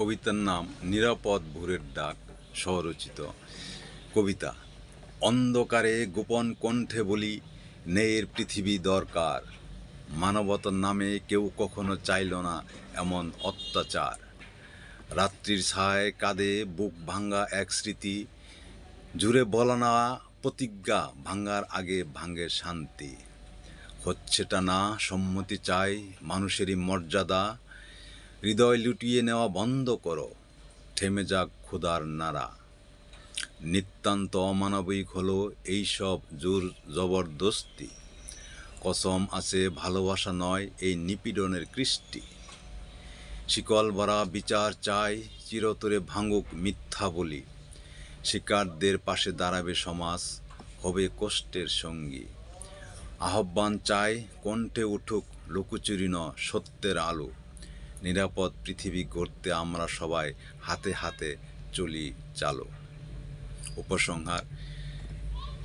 কবিতার নাম নিরাপদ ভোরের ডাক। স্বরচিত কবিতা। অন্ধকারে গোপন কণ্ঠে বলি, ন্যায়ের পৃথিবী দরকার। মানবতার নামে কেউ কখনো চাইল না এমন অত্যাচার। রাত্রির ছায় কাঁধে বুক ভাঙ্গা এক স্মৃতি, জুড়ে বলা না প্রতিজ্ঞা, ভাঙ্গার আগে ভাঙ্গে শান্তি। হচ্ছেটা না সম্মতি চাই, মানুষেরই মর্যাদা। হৃদয় লুটিয়ে নেওয়া বন্ধ করো, থেমে যাক ক্ষুধার নাড়া। নিতান্ত অমানবিক হলো এইসব জোর জবরদস্তি। কসম আছে ভালোবাসা নয় এই নিপীড়নের কৃষ্টি। শিকল ভরা বিচার চাই, চিরতরে ভাঙুক মিথ্যা বলি। শিকারদের পাশে দাঁড়াবে সমাজ, হবে কষ্টের সঙ্গী। আহ্বান চাই কণ্ঠে উঠুক লুকোচুরি ন সত্যের আলো। নিরাপদ পৃথিবী গড়তে আমরা সবাই হাতে হাতে চলি চালো। উপসংহার: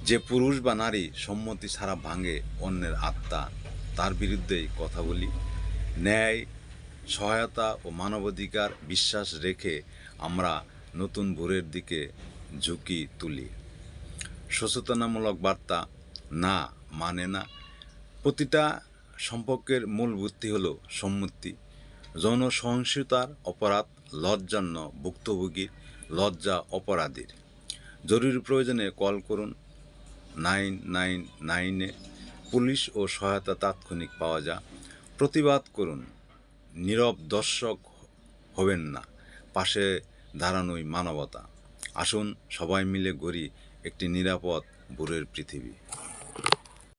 যে পুরুষ বা নারী সম্মতি ছাড়া ভাঙে অন্যের আত্মা, তার বিরুদ্ধেই কথা বলি। ন্যায়, সহায়তা ও মানবাধিকার বিশ্বাস রেখে আমরা নতুন ভোরের দিকে ঝুঁকি তুলি। সচেতনামূলক বার্তা: না মানে না। প্রতিটা সম্পর্কের মূল ভিত্তি হলো সম্মতি। যৌন সহিংসতার অপরাধ লজ্জান্য ভুক্তভোগীর, লজ্জা অপরাধীর। জরুরি প্রয়োজনে কল করুন 999-এ। পুলিশ ও সহায়তা তাৎক্ষণিক পাওয়া যায়। প্রতিবাদ করুন, নীরব দর্শক হবেন না। পাশে দাঁড়ানোই মানবতা। আসুন সবাই মিলে গড়ি একটি নিরাপদ ভোরের পৃথিবী।